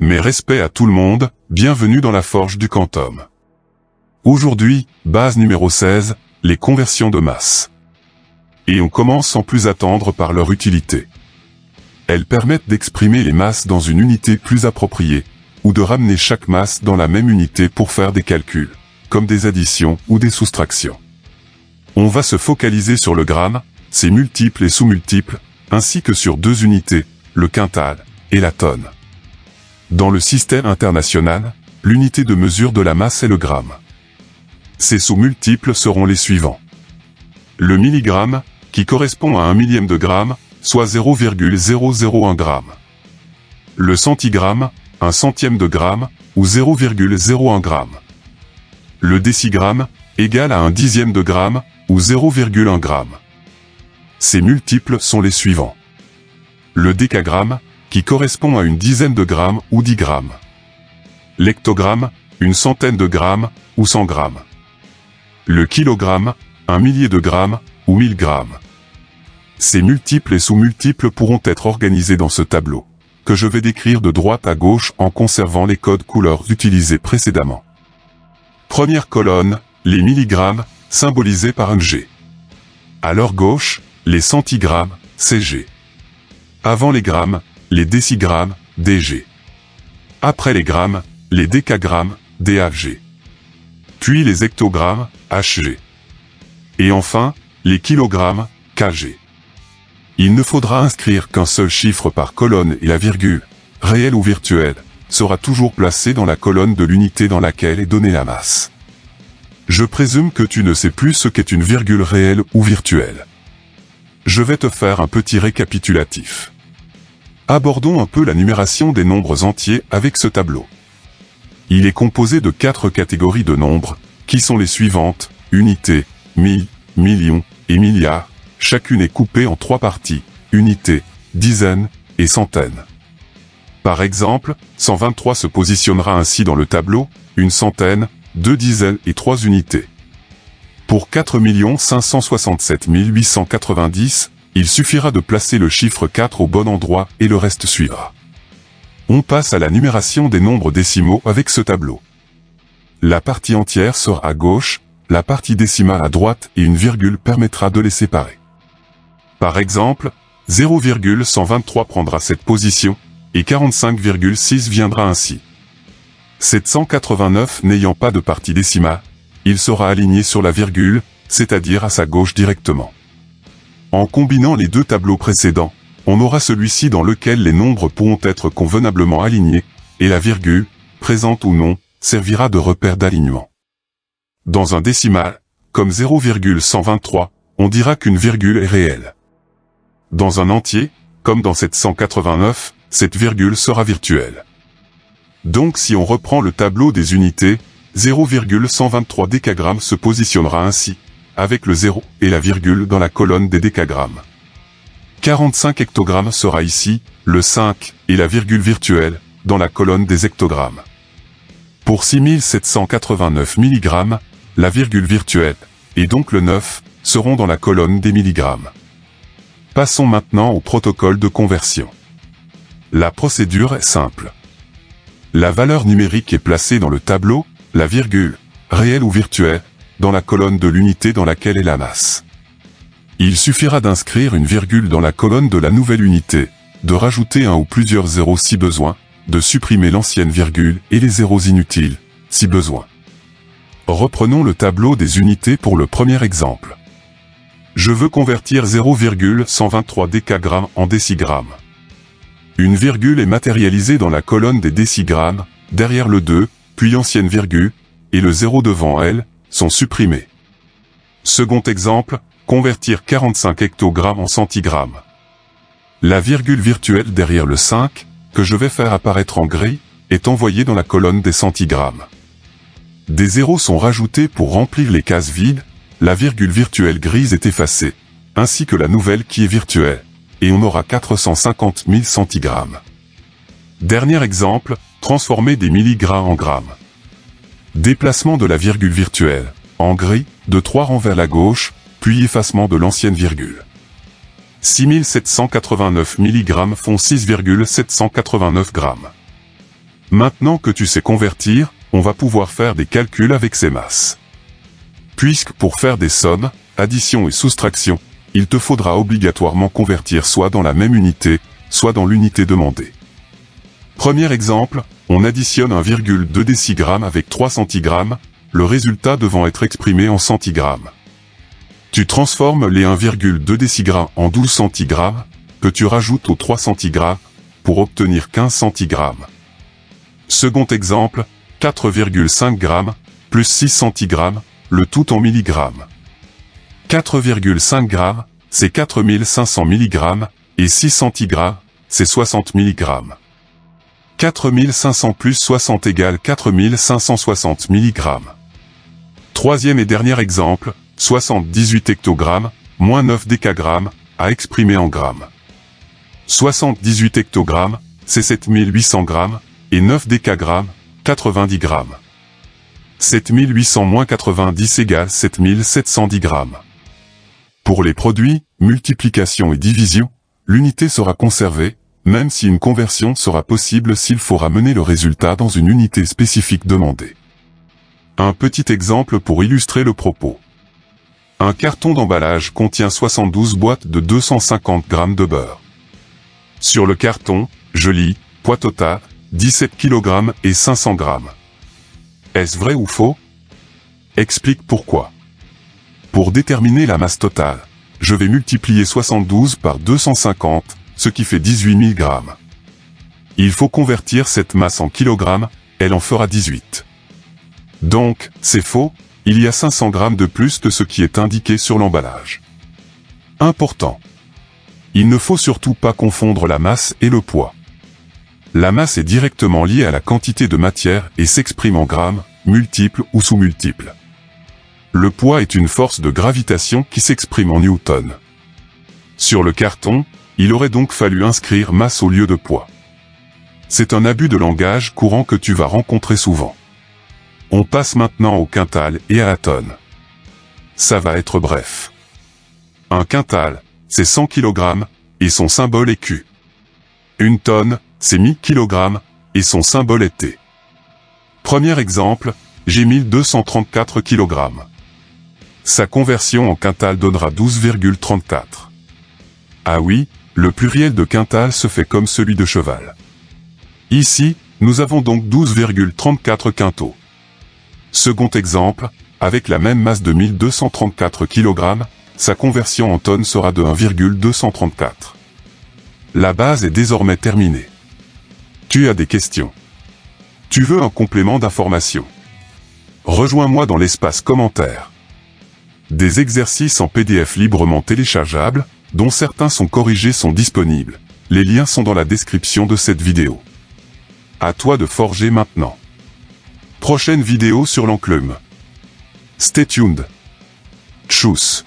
Mais respect à tout le monde, bienvenue dans la forge du quantum. Aujourd'hui, base numéro 16, les conversions de masse. Et on commence sans plus attendre par leur utilité. Elles permettent d'exprimer les masses dans une unité plus appropriée, ou de ramener chaque masse dans la même unité pour faire des calculs, comme des additions ou des soustractions. On va se focaliser sur le gramme, ses multiples et sous-multiples, ainsi que sur deux unités, le quintal et la tonne. Dans le système international, l'unité de mesure de la masse est le gramme. Ses sous-multiples seront les suivants. Le milligramme, qui correspond à 1 millième de gramme, soit 0,001 gramme. Le centigramme, 1 centième de gramme, ou 0,01 gramme. Le décigramme, égal à 1 dixième de gramme, ou 0,1 gramme. Ces multiples sont les suivants. Le décagramme, qui correspond à une dizaine de grammes ou 10 grammes. L'hectogramme, une centaine de grammes ou 100 grammes. Le kilogramme, un millier de grammes ou 1000 grammes. Ces multiples et sous-multiples pourront être organisés dans ce tableau, que je vais décrire de droite à gauche en conservant les codes couleurs utilisés précédemment. Première colonne, les milligrammes, symbolisés par un G. À leur gauche, les centigrammes, CG. Avant les grammes, les décigrammes, DG. Après les grammes, les décagrammes, DAG. Puis les hectogrammes, HG. Et enfin, les kilogrammes, KG. Il ne faudra inscrire qu'un seul chiffre par colonne et la virgule, réelle ou virtuelle, sera toujours placée dans la colonne de l'unité dans laquelle est donnée la masse. Je présume que tu ne sais plus ce qu'est une virgule réelle ou virtuelle. Je vais te faire un petit récapitulatif. Abordons un peu la numération des nombres entiers avec ce tableau. Il est composé de 4 catégories de nombres, qui sont les suivantes, unités, mille, millions et milliards. Chacune est coupée en 3 parties, unités, dizaines et centaines. Par exemple, 123 se positionnera ainsi dans le tableau, une centaine, 2 dizaines et 3 unités. Pour 4 567 890, il suffira de placer le chiffre 4 au bon endroit et le reste suivra. On passe à la numération des nombres décimaux avec ce tableau. La partie entière sera à gauche, la partie décimale à droite et une virgule permettra de les séparer. Par exemple, 0,123 prendra cette position, et 45,6 viendra ainsi. 789 n'ayant pas de partie décimale, il sera aligné sur la virgule, c'est-à-dire à sa gauche directement. En combinant les deux tableaux précédents, on aura celui-ci dans lequel les nombres pourront être convenablement alignés, et la virgule, présente ou non, servira de repère d'alignement. Dans un décimal, comme 0,123, on dira qu'une virgule est réelle. Dans un entier, comme dans 789, cette virgule sera virtuelle. Donc si on reprend le tableau des unités, 0,123 décagrammes se positionnera ainsi, avec le 0 et la virgule dans la colonne des décagrammes. 45 hectogrammes sera ici, le 5 et la virgule virtuelle, dans la colonne des hectogrammes. Pour 6789 milligrammes, la virgule virtuelle, et donc le 9, seront dans la colonne des milligrammes. Passons maintenant au protocole de conversion. La procédure est simple. La valeur numérique est placée dans le tableau, la virgule, réelle ou virtuelle, dans la colonne de l'unité dans laquelle est la masse. Il suffira d'inscrire une virgule dans la colonne de la nouvelle unité, de rajouter un ou plusieurs zéros si besoin, de supprimer l'ancienne virgule et les zéros inutiles, si besoin. Reprenons le tableau des unités pour le premier exemple. Je veux convertir 0,123 décagrammes en décigrammes. Une virgule est matérialisée dans la colonne des décigrammes, derrière le 2, puis ancienne virgule, et le 0 devant elle, sont supprimés. Second exemple, convertir 45 hectogrammes en centigrammes. La virgule virtuelle derrière le 5, que je vais faire apparaître en gris, est envoyée dans la colonne des centigrammes. Des zéros sont rajoutés pour remplir les cases vides, la virgule virtuelle grise est effacée, ainsi que la nouvelle qui est virtuelle, et on aura 450 000 centigrammes. Dernier exemple, transformer des milligrammes en grammes. Déplacement de la virgule virtuelle, en gris, de 3 rangs vers la gauche, puis effacement de l'ancienne virgule. 6789 mg font 6,789 g. Maintenant que tu sais convertir, on va pouvoir faire des calculs avec ces masses. Puisque pour faire des sommes, addition et soustraction, il te faudra obligatoirement convertir soit dans la même unité, soit dans l'unité demandée. Premier exemple, on additionne 1,2 décigrammes avec 3 centigrammes, le résultat devant être exprimé en centigrammes. Tu transformes les 1,2 décigrammes en 12 centigrammes, que tu rajoutes aux 3 centigrammes, pour obtenir 15 centigrammes. Second exemple, 4,5 grammes, plus 6 centigrammes, le tout en milligrammes. 4,5 grammes, c'est 4500 milligrammes, et 6 centigrammes, c'est 60 milligrammes. 4500 plus 60 égale 4560 milligrammes. Troisième et dernier exemple, 78 hectogrammes, moins 9 décagrammes, à exprimer en grammes. 78 hectogrammes, c'est 7800 grammes, et 9 décagrammes, 90 grammes. 7800 moins 90 égale 7710 grammes. Pour les produits, multiplication et division, l'unité sera conservée, même si une conversion sera possible s'il faut ramener le résultat dans une unité spécifique demandée. Un petit exemple pour illustrer le propos. Un carton d'emballage contient 72 boîtes de 250 g de beurre. Sur le carton, je lis, poids total, 17 kg et 500 g. Est-ce vrai ou faux? Explique pourquoi. Pour déterminer la masse totale, je vais multiplier 72 par 250, ce qui fait 18 000 g. Il faut convertir cette masse en kilogrammes, elle en fera 18. Donc, c'est faux, il y a 500 g de plus que ce qui est indiqué sur l'emballage. Important. Il ne faut surtout pas confondre la masse et le poids. La masse est directement liée à la quantité de matière et s'exprime en grammes, multiples ou sous-multiples. Le poids est une force de gravitation qui s'exprime en newtons. Sur le carton, il aurait donc fallu inscrire masse au lieu de poids. C'est un abus de langage courant que tu vas rencontrer souvent. On passe maintenant au quintal et à la tonne. Ça va être bref. Un quintal, c'est 100 kg, et son symbole est Q. Une tonne, c'est 1000 kg, et son symbole est T. Premier exemple, j'ai 1234 kg. Sa conversion en quintal donnera 12,34. Ah oui, le pluriel de quintal se fait comme celui de cheval. Ici, nous avons donc 12,34 quintaux. Second exemple, avec la même masse de 1234 kg, sa conversion en tonnes sera de 1,234. La base est désormais terminée. Tu as des questions? Tu veux un complément d'information? Rejoins-moi dans l'espace commentaire. Des exercices en PDF librement téléchargeables, dont certains sont corrigés, sont disponibles. Les liens sont dans la description de cette vidéo. À toi de forger maintenant. Prochaine vidéo sur l'enclume. Stay tuned. Tchuss.